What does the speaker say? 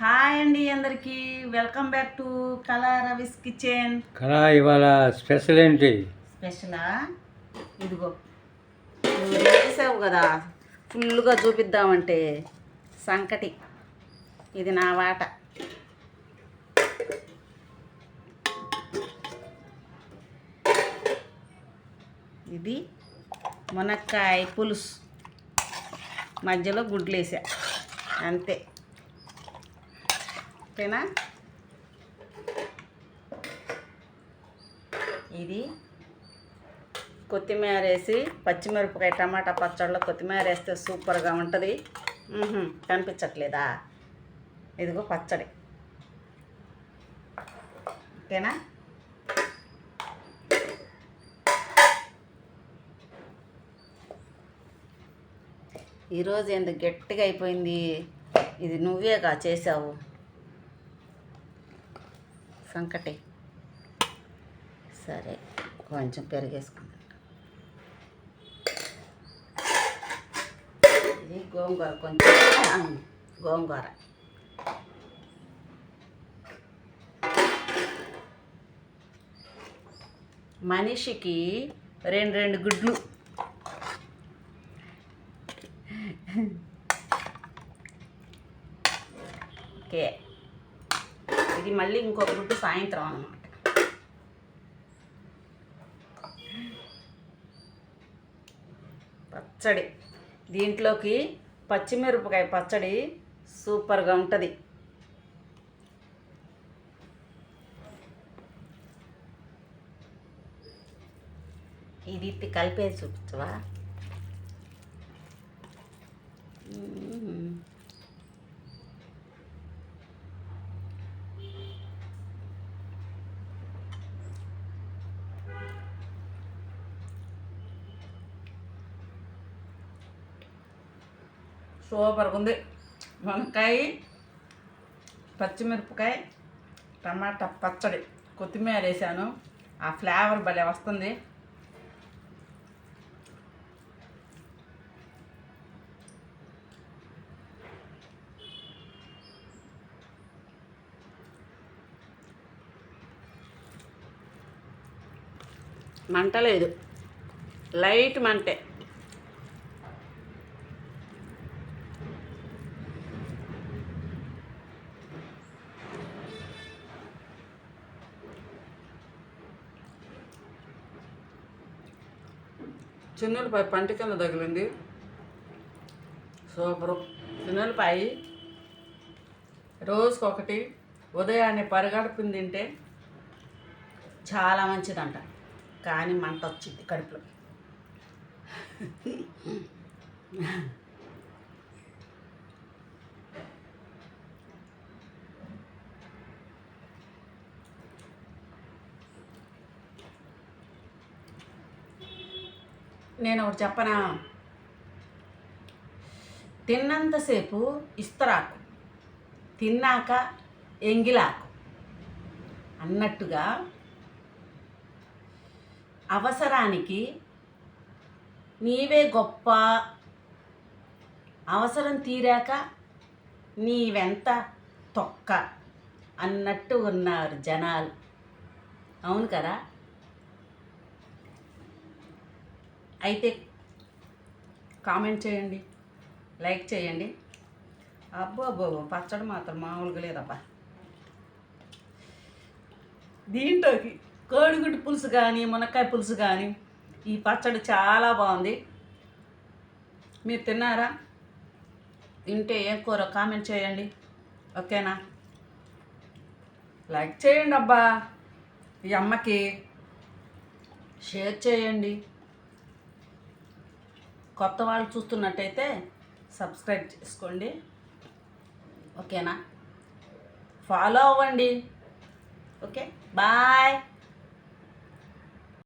Hi అండి అందరికీ welcome back to కళా రవిస్ కిచెన్. కళా ఇవాళ స్పెషల్ ఏంటి? స్పెషలా ఇదిగో నువ్వు వేసావు కదా ఫుల్గా చూపిద్దామంటే సంకటి. ఇది నా వాట. ఇది మునక్కాయ పులుసు, మధ్యలో గుడ్లు వేసా అంతే. ఓకేనా? ఇది కొత్తిమీర వేసి పచ్చిమిరపకాయ టమాటా పచ్చడిలో కొత్తిమీర వేస్తే సూపర్గా ఉంటుంది. కనిపించట్లేదా? ఇదిగో పచ్చడి. ఓకేనా? ఈరోజు ఎందుకు గట్టిగా అయిపోయింది? ఇది నువ్వేగా చేసావు సంకటి. సరే, కొంచెం పెరిగేసుకుంటా. ఇది గోంగూర, కొంచెం గోంగూర. మనిషికి రెండు గుడ్లు. ఓకే, ఇది మళ్ళీ ఇంకొక గుడ్డు సాయంత్రం అన్నమాట. పచ్చడి దీంట్లోకి పచ్చిమిరపకాయ పచ్చడి సూపర్గా ఉంటుంది. ఇది కలిపేసి చూపించవా? సూపర్గా ఉంది. వంకాయ, పచ్చిమిరపకాయ, టమాటా పచ్చడి, కొత్తిమీర వేసాను. ఆ ఫ్లేవర్ భలే వస్తుంది. మంట లేదు, లైట్ మంటే. చిన్నులపాయ పంట కింద తగిలింది. సూపరు. చిన్నులపాయ రోజుకొకటి ఉదయాన్నే పరిగడుపుని తింటే చాలా మంచిదంట. కానీ మంట వచ్చింది కడుపులో. నేను ఒకటి చెప్పనా? తిన్నంతసేపు ఇస్తరాకు, తిన్నాక ఎంగిలాకు అన్నట్టుగా అవసరానికి నీవే గొప్ప, అవసరం తీరాక నీవెంత తొక్క అన్నట్టు ఉన్నారు జనాలు. అవును కదా? అయితే కామెంట్ చేయండి, లైక్ చేయండి. అబ్బో పచ్చడి మాత్రం మామూలుగా లేదబ్బా. దీంట్లోకి కోడిగుడ్డు పులుసు కానీ మునక్కాయ పులుసు కానీ ఈ పచ్చడి చాలా బాగుంది. మీరు తిన్నారా? తింటే ఏం కూర కామెంట్ చేయండి. ఓకేనా? లైక్ చేయండి అబ్బా, ఈ అమ్మకి షేర్ చేయండి. కొత్త వాళ్ళు చూస్తున్నట్టయితే సబ్స్క్రైబ్ చేసుకోండి. ఓకేనా? ఫాలో అవ్వండి. Okay, bye.